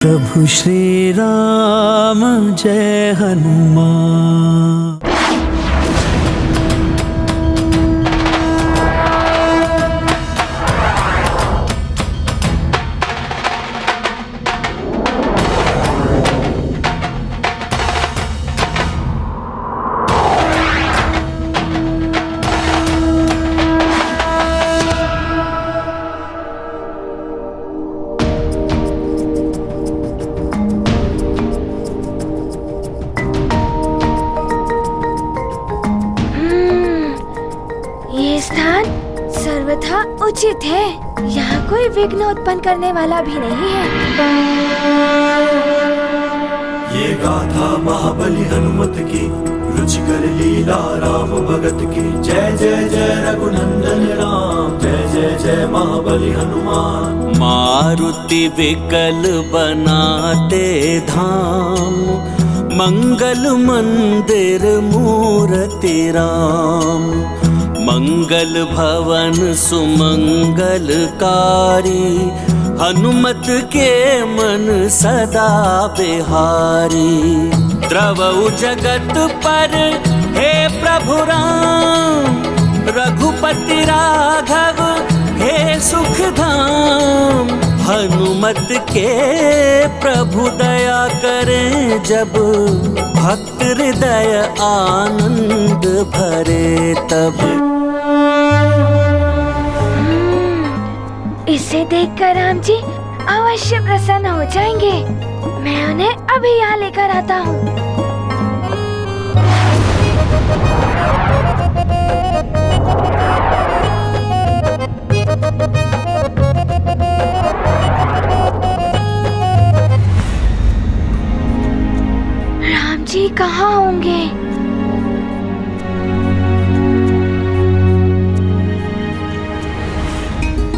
प्रभु श्री राम जय हनुमान। सर्वथा उचित है। यहाँ कोई विघ्न उत्पन्न करने वाला भी नहीं है। ये गाथा महाबली हनुमत की, रुचिकर लीला राम भगत की। जय जय जय रघुनंदन राम, जय जय जय महाबली हनुमान। मारुति विकल बनाते धाम, मंगल मंदिर मूर्ति राम। मंगल भवन सुमंगलकारी, हनुमत के मन सदा बिहारी। द्रवउ जगत पर हे प्रभु राम, रघुपति राघव हे सुख धाम। हनुमत के प्रभु दया करें, जब भक्त हृदय आनंद भरे तब। इसे देखकर राम जी अवश्य प्रसन्न हो जाएंगे। मैं उन्हें अभी यहाँ लेकर आता हूँ। राम जी कहाँ होंगे?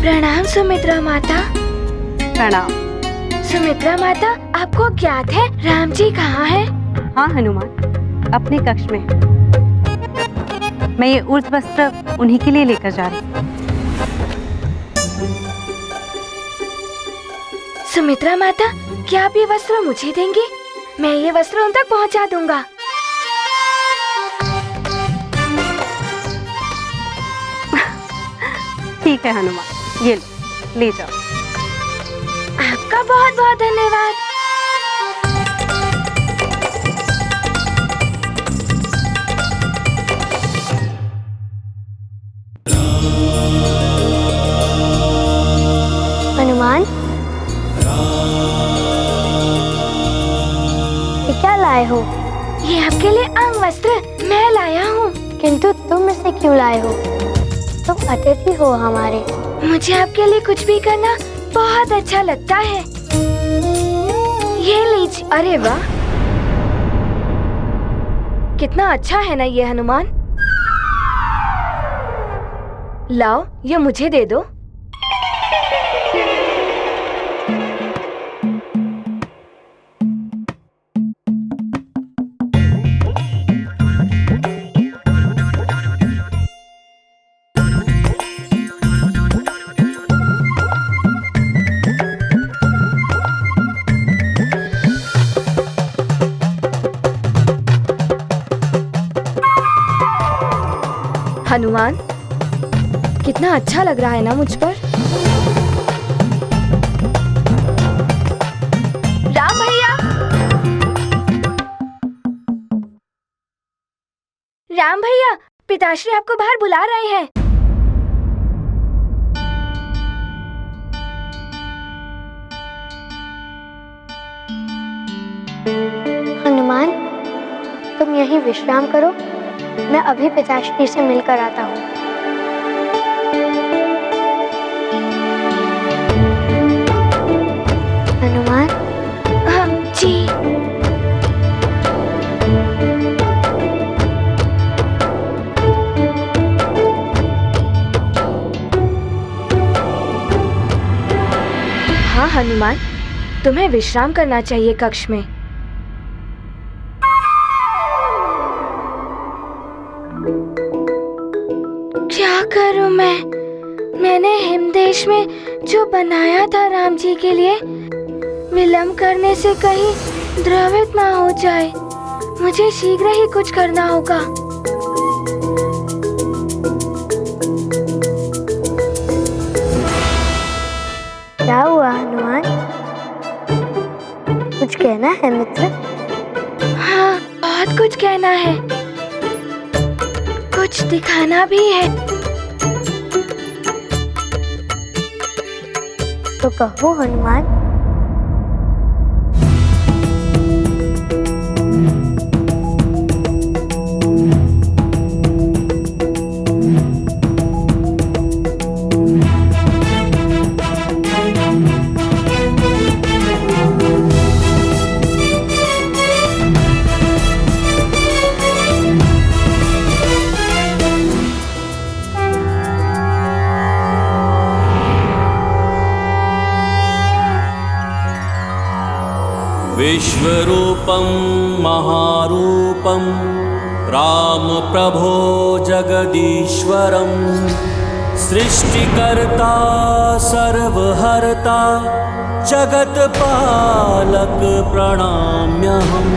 प्रणाम सुमित्रा माता। प्रणाम। सुमित्रा माता, आपको ज्ञात है राम जी कहाँ हैं? हाँ हनुमान, अपने कक्ष में। मैं ये उर्ध वस्त्र उन्हीं के लिए लेकर जा रही हूँ। सुमित्रा माता, क्या आप ये वस्त्र मुझे देंगे? मैं ये वस्त्र उन तक पहुँचा दूंगा। ठीक है हनुमान, ये ले जाओ। आपका बहुत बहुत धन्यवाद। हनुमान, ये क्या लाए हो? ये आपके लिए अंग वस्त्र मैं लाया हूँ। किंतु तुम इसे क्यों लाए हो? तुम अतिथि हो हमारे। मुझे आपके लिए कुछ भी करना बहुत अच्छा लगता है। ये लीजिए। अरे वाह, कितना अच्छा है ना ये हनुमान। लाओ, ये मुझे दे दो। हनुमान, कितना अच्छा लग रहा है ना मुझ पर। राम भैया, राम भैया, पिताश्री आपको बाहर बुला रहे हैं। हनुमान, तुम यहीं विश्राम करो, मैं अभी पिताश्री से मिलकर आता हूँ। हनुमान। हाँ जी। हाँ हनुमान, तुम्हें विश्राम करना चाहिए कक्ष में। क्या करूं मैंने हिमदेश में जो बनाया था राम जी के लिए, विलंब करने से कहीं द्रवित ना हो जाए। मुझे शीघ्र ही कुछ करना होगा। क्या हुआ हनुमान? कुछ कहना है मित्र? हाँ, बहुत कुछ कहना है, कुछ दिखाना भी है। तो कहो हनुमान। विश्वरूपं महारूपं रामप्रभो जगदीश्वरं सृष्टिकर्ता सर्वहर्ता जगत्पालक प्रणम्यहम्।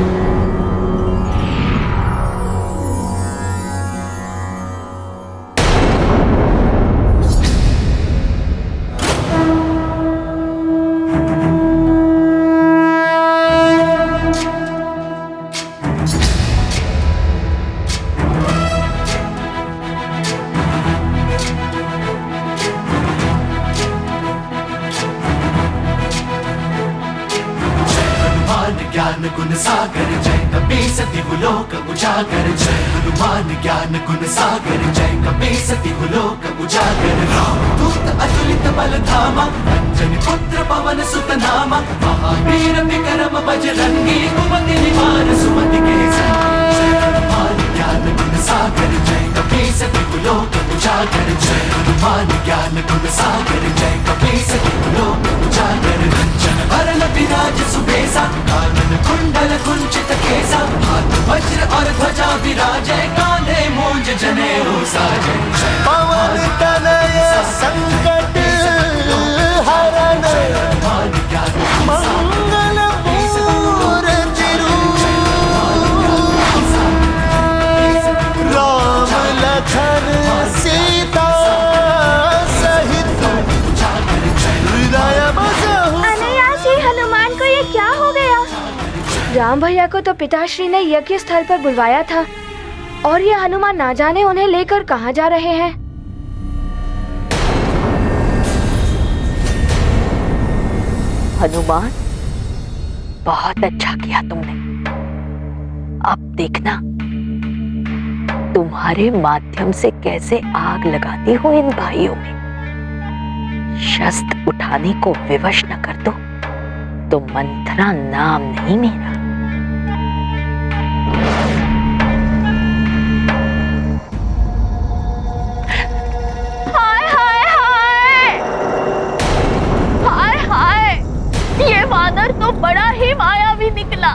ज्ञान गुण सागर जय कपीस तिहुलोक उजागर। जय हनुमान ज्ञान गुण सागर जय कपीस तिहुलोक उजागर। रामदूत अतुलित बल धामा अंजनी पुत्र पवन सुत नामा। महावीर विक्रम बजरंगी कुमति निवार सुमति के संगी। जय हनुमान ज्ञान गुण सागर जय कपीस तिहुलोक उजागर। जय हनुमान ज्ञान गुण सागर जय कपीस तिहुलोक उजागर। कंचन वरण विराज सुबेसा कानन कुंडल कुंचित केसा। हाथ वज्र और ध्वजा विराजे कांधे मूंज जनेऊ साजे। पवन तनय संकट हरण मंगल मूर्ति रूप। राम लखन सीता सहित हृदय बसहु। अनायास ही हनुमान को ये क्या हो गया? राम भैया को तो पिताश्री ने यज्ञ स्थल पर बुलवाया था और ये हनुमान ना जाने उन्हें लेकर कहाँ जा रहे हैं। हनुमान, बहुत अच्छा किया तुमने। अब देखना तुम्हारे माध्यम से कैसे आग लगाती हूँ इन भाइयों में। शस्त्र उठाने को विवश न कर दो तो मंथरा नाम नहीं मेरा। हाय हाय हाय हाय हाय, ये वानर तो बड़ा ही मायावी निकला।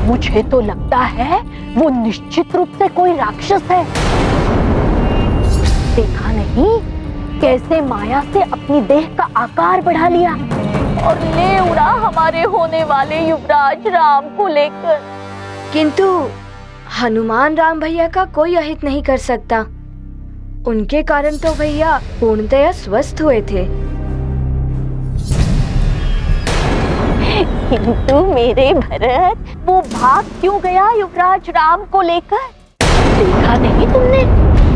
मुझे तो लगता है वो निश्चित रूप से कोई राक्षस है। देखा नहीं कैसे माया से अपनी देह का आकार बढ़ा लिया और ले उड़ा हमारे होने वाले युवराज राम को लेकर। किंतु हनुमान राम भैया का कोई अहित नहीं कर सकता। उनके कारण तो भैया पूर्णतया स्वस्थ हुए थे। किंतु मेरे भरत, वो भाग क्यों गया युवराज राम को लेकर? देखा नहीं तुमने?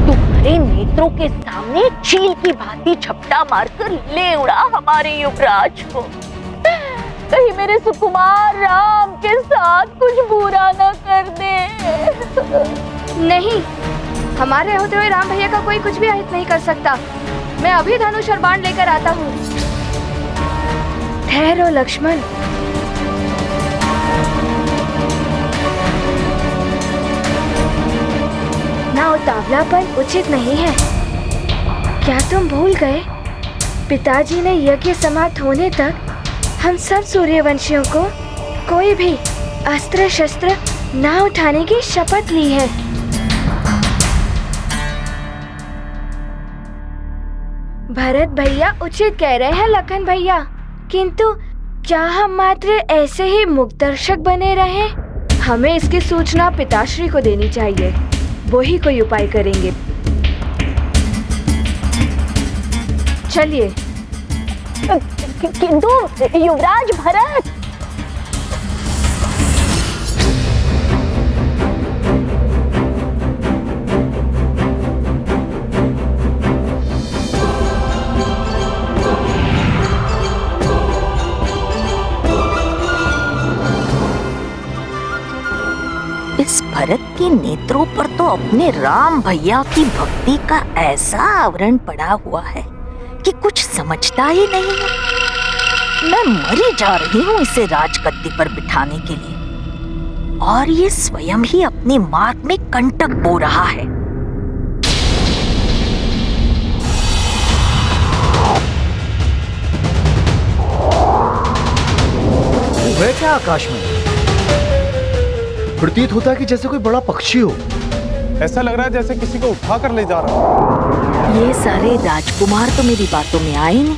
तुम्हारे नेत्रों के सामने चील की भांति झपटा मारकर ले उड़ा हमारे युवराज को। कहीं मेरे सुकुमार राम के साथ कुछ बुरा न कर दे। नहीं, हमारे होते हुए राम भैया का कोई कुछ भी अहित नहीं कर सकता। मैं अभी धनुष और बाण लेकर आता हूँ। ठहरो लक्ष्मण। ना उतावलापन उचित नहीं है। क्या तुम भूल गए? पिताजी ने यज्ञ समाप्त होने तक हम सब सूर्यवंशियों को कोई भी अस्त्र शस्त्र ना उठाने की शपथ ली है। भरत भैया उचित कह रहे हैं लखन भैया, किंतु क्या हम मात्र ऐसे ही मुक्तदर्शक बने रहें? हमें इसकी सूचना पिताश्री को देनी चाहिए, वो ही कोई उपाय करेंगे। चलिए। किंतु युवराज भरत, इस भरत के नेत्रों पर तो अपने राम भैया की भक्ति का ऐसा आवरण पड़ा हुआ है कि कुछ समझता ही नहीं है। मैं मरी जा रही हूँ इसे राजगद्दी पर बिठाने के लिए, और ये स्वयं ही अपने मार्ग में कंटक बो रहा है। वो है क्या आकाश में? प्रतीत होता है कि जैसे कोई बड़ा पक्षी हो। ऐसा लग रहा है जैसे किसी को उठा कर ले जा रहा है। ये सारे राजकुमार तो मेरी बातों में आए नहीं,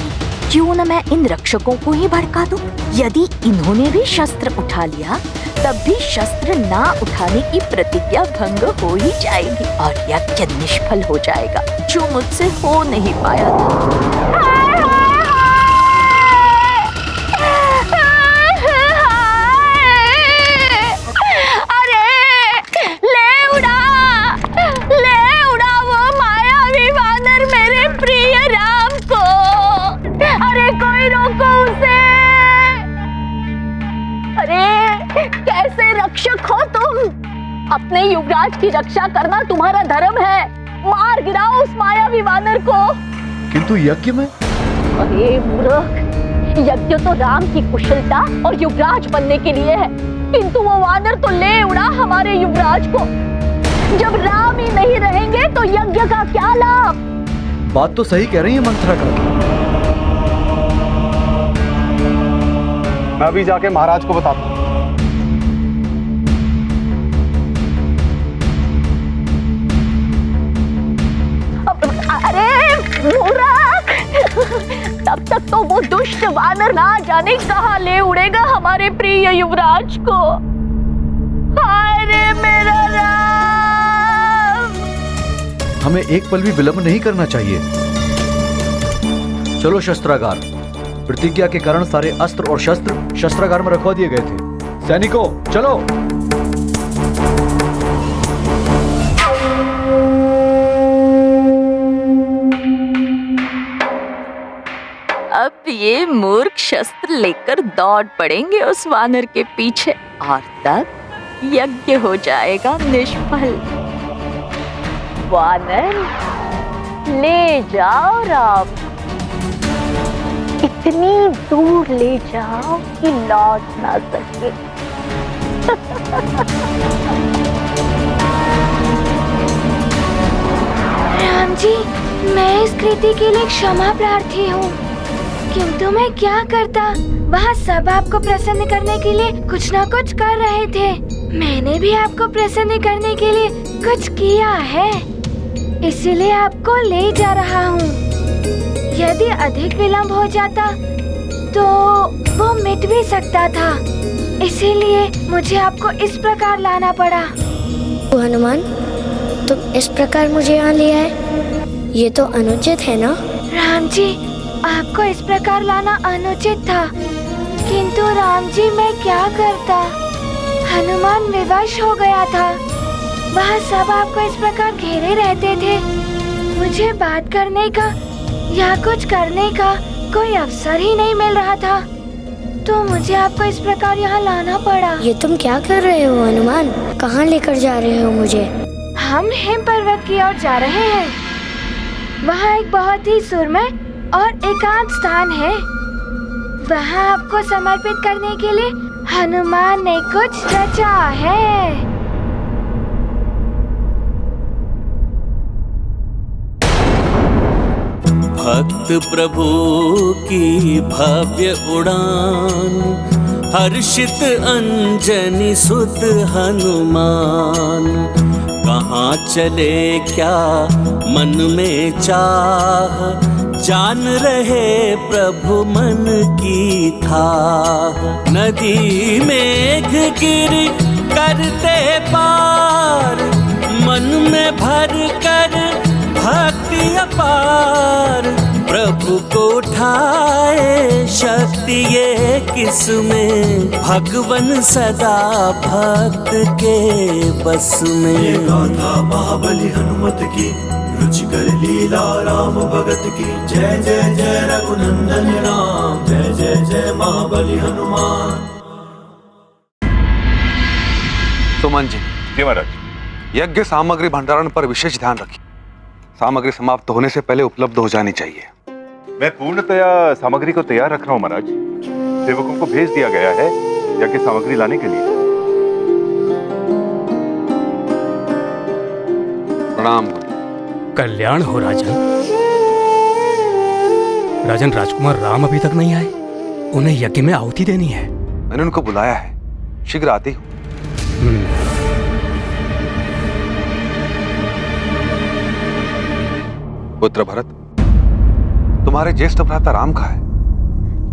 क्यों न मैं इन रक्षकों को ही भड़का दूं? यदि इन्होंने भी शस्त्र उठा लिया, तब भी शस्त्र ना उठाने की प्रतिज्ञा भंग हो ही जाएगी और यज्ञ निष्फल हो जाएगा, जो मुझसे हो नहीं पाया था। रक्षक हो तुम, अपने युवराज की रक्षा करना तुम्हारा धर्म है। मार गिराओ उस मायावी वानर को। किंतु यज्ञ में? अरे मूर्ख, यज्ञ तो राम की कुशलता और युवराज बनने के लिए है, किंतु वो वानर तो ले उड़ा हमारे युवराज को। जब राम ही नहीं रहेंगे तो यज्ञ का क्या लाभ? बात तो सही कह रही है मंत्रा का। मैं अभी जाके महाराज को बताता हूँ। अरे मूर्ख, तब तक तो वो दुष्ट वानर ना जाने कहाँ ले उड़ेगा हमारे प्रिय युवराज को। हाय रे मेरा राम! हमें एक पल भी विलंब नहीं करना चाहिए। चलो शस्त्रागार। प्रतिज्ञा के कारण सारे अस्त्र और शस्त्र शस्त्रागार में रखवा दिए गए थे। सैनिकों चलो। अब ये मूर्ख शस्त्र लेकर दौड़ पड़ेंगे उस वानर के पीछे, और तब यज्ञ हो जाएगा निष्फल। वानर ले जाओ राम, इतनी दूर ले जाओ कि लौट ना सके। राम जी, मैं इस कृति के लिए क्षमा प्रार्थी हूँ, किंतु मैं क्या करता? वहाँ सब आपको प्रसन्न करने के लिए कुछ ना कुछ कर रहे थे। मैंने भी आपको प्रसन्न करने के लिए कुछ किया है, इसीलिए आपको ले जा रहा हूँ। यदि अधिक विलंब हो जाता तो वो मिट भी सकता था, इसीलिए मुझे आपको इस प्रकार लाना पड़ा। तो हनुमान, तुम इस प्रकार मुझे यहाँ ले आए, ये तो अनुचित है ना? राम जी, आपको इस प्रकार लाना अनुचित था, किंतु राम जी मैं क्या करता? हनुमान विवश हो गया था। वहाँ सब आपको इस प्रकार घेरे रहते थे। मुझे बात करने का या कुछ करने का कोई अवसर ही नहीं मिल रहा था, तो मुझे आपको इस प्रकार यहाँ लाना पड़ा। ये तुम क्या कर रहे हो हनुमान? कहाँ लेकर जा रहे हो मुझे? हम हिम पर्वत की ओर जा रहे हैं। वहाँ एक बहुत ही सुरमय और एकांत स्थान है। वहाँ आपको समर्पित करने के लिए हनुमान ने कुछ रचा है। भक्त प्रभु की भव्य उड़ान, हर्षित अंजनी सुत हनुमान। कहाँ चले क्या मन में चाह, जान रहे प्रभु मन की था। नदी मेघ गिरी करते पार, मन में भर कर भक्ति अपार। प्रभु को उठाए शक्ति ये किसमें, भगवन सदा भक्त के बस में। ये गाथा महाबली हनुमत की, रुचिकर लीला राम भगत की। जय जय जय रघुनंदन राम, जय जय जय महाबली हनुमान। सुमन जी। जी महाराज। यज्ञ सामग्री भंडारण पर विशेष ध्यान रखिए। सामग्री समाप्त होने से पहले उपलब्ध हो जानी चाहिए। मैं पूर्णतया सामग्री को तैयार रख रहा हूँ महाराज। सेवकों को भेज दिया गया है यज्ञ सामग्री लाने के लिए। प्रणाम। कल्याण हो राजन। राजन, राजकुमार राम अभी तक नहीं आए, उन्हें यज्ञ में आहुति देनी है। मैंने उनको बुलाया है, शीघ्र आती हूँ। पुत्र भरत, तुम्हारे ज्येष्ठ भ्राता राम कहाँ है?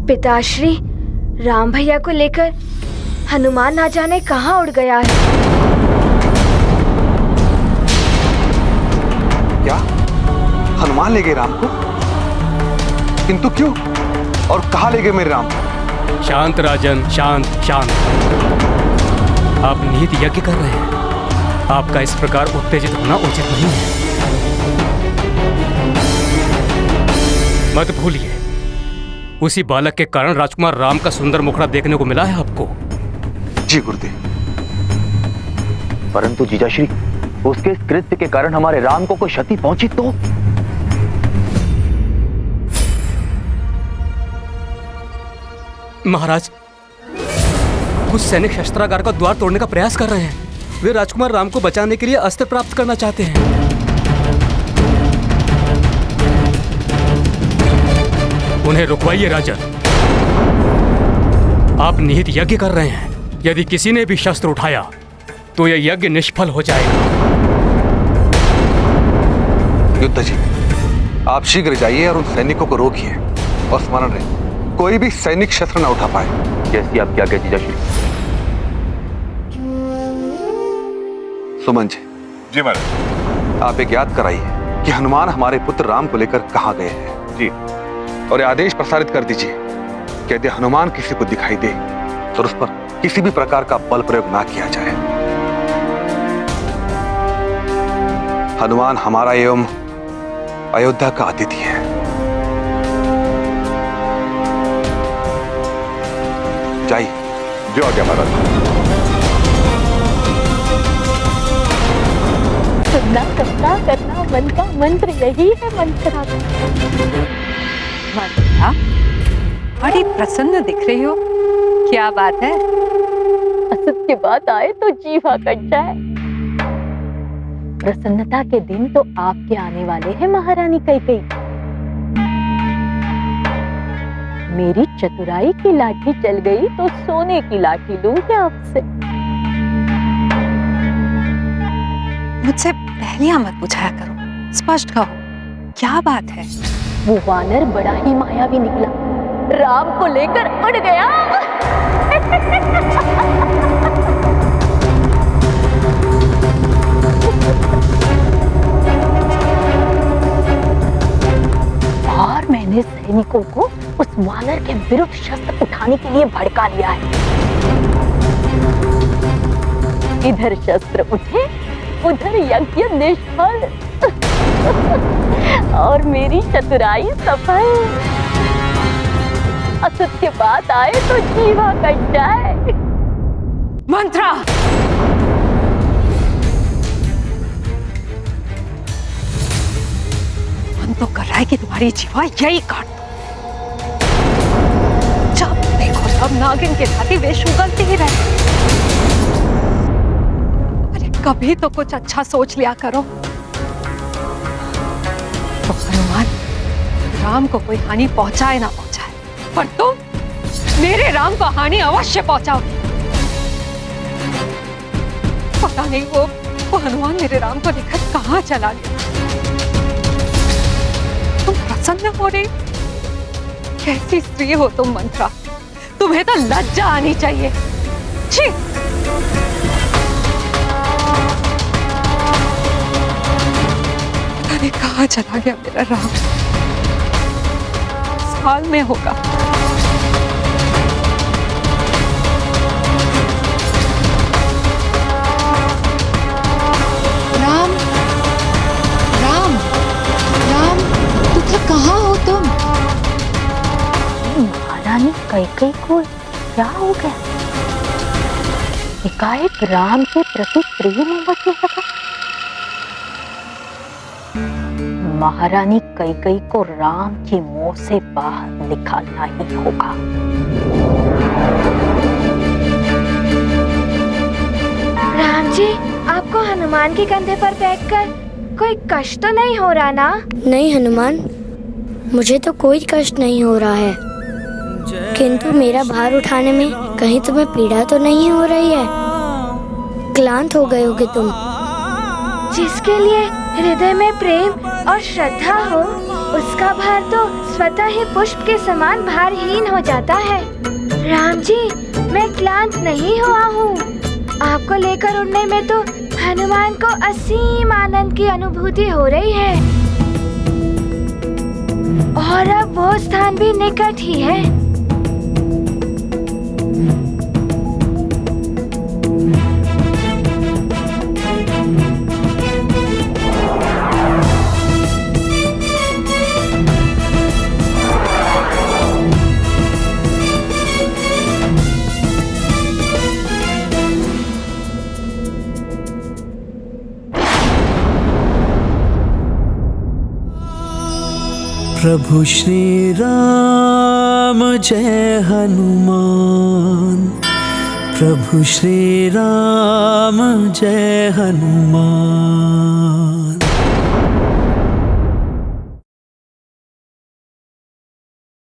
पिताश्री, राम भैया को लेकर हनुमान ना जाने कहाँ उड़ गया है। क्या हनुमान ले गए राम को? किंतु क्यों और कहाँ ले गए मेरे राम को? शांत राजन, शांत शांत। आप निहित यज्ञ कर रहे हैं, आपका इस प्रकार उत्तेजित होना उचित नहीं है। मत भूलिए, उसी बालक के कारण राजकुमार राम का सुंदर मुखड़ा देखने को मिला है आपको। जी गुरुदेव। परंतु जीजाश्री, उसके इस कृत्य के कारण हमारे राम को कोई क्षति पहुंची तो? महाराज, कुछ सैनिक शस्त्रागार का द्वार तोड़ने का प्रयास कर रहे हैं। वे राजकुमार राम को बचाने के लिए अस्त्र प्राप्त करना चाहते हैं। उन्हें रुकवाइए राजन। आप निहित यज्ञ कर रहे हैं, यदि किसी ने भी शस्त्र उठाया तो यह यज्ञ निष्फल हो जाएगा। युद्ध जी, आप शीघ्र जाइए और उन सैनिकों को रोकिए और स्मरण रहे, कोई भी सैनिक शस्त्र न उठा पाए। जैसी आप क्या कहती जीजाश्री। सुमन जी। जी महाराज। आप एक याद कराइए कि हनुमान हमारे पुत्र राम को लेकर कहाँ गए हैं। जी। और ये आदेश प्रसारित कर दीजिए कि यदि हनुमान किसी को दिखाई दे तो उस पर किसी भी प्रकार का बल प्रयोग ना किया जाए। हनुमान हमारा एवं अयोध्या का अतिथि है। जाइए। जो आ गया महाराज। सुनना, करना, करना मन का मंत्र यही है मंत्रा। मंत्रा, बड़ी प्रसन्न दिख रही हो, क्या बात है? असत की बात आए तो जीवा कट जाए। प्रसन्नता के दिन तो आपके आने वाले हैं महारानी कैकेयी। मेरी चतुराई की लाठी चल गई तो सोने की लाठी लूंगी आपसे। मुझसे पहलियां मत पूछाया करो, स्पष्ट कहो, क्या बात है? वो वानर बड़ा ही मायावी निकला, राम को लेकर उड़ गया। और मैंने सैनिकों को उस वानर के विरुद्ध शस्त्र उठाने के लिए भड़का लिया है। इधर शस्त्र उठे, उधर यज्ञ निष्फल और मेरी चतुराई सफल। असत के बात आए तो जीवा कट जाए। मंत्रा, मन तो कर रहा है कि तुम्हारी जीवा यही काट दो। जब देखो सब नागिन के भांति वेश उगलते ही रहे। अरे कभी तो कुछ अच्छा सोच लिया करो। तो हनुमान, राम को कोई हानि पहुंचाए ना पहुंचाए, पर तुम मेरे राम को हानि अवश्य पहुंचाओगे। पता नहीं वो हनुमान मेरे राम को लेकर कहां चला गया। तुम प्रसन्न हो रही? कैसी स्त्री हो तुम मंत्रा, तुम्हें तो लज्जा आनी चाहिए। छी! पता नहीं कहाँ चला गया मेरा राम। साल में होगा। राम, राम, राम, पुत्र कहाँ हो तुम? महारानी कैकेयी को क्या हो गया? एकाएक राम के प्रति प्रेम उमड़ने लगा। महारानी कैकेयी को राम की मोह से बाहर निकालना ही होगा। राम जी, आपको हनुमान के कंधे पर बैठकर कोई कष्ट तो नहीं हो रहा ना? नहीं हनुमान, मुझे तो कोई कष्ट नहीं हो रहा है, किंतु मेरा भार उठाने में कहीं तुम्हें पीड़ा तो नहीं हो रही है? क्लांत हो गए होगे तुम। जिसके लिए हृदय में प्रेम और श्रद्धा हो, उसका भार तो स्वतः ही पुष्प के समान भारहीन हो जाता है। राम जी, मैं क्लांत नहीं हुआ हूँ। आपको लेकर उड़ने में तो हनुमान को असीम आनंद की अनुभूति हो रही है, और अब वो स्थान भी निकट ही है। प्रभु श्री राम जय हनुमान, प्रभु श्री राम जय हनुमान।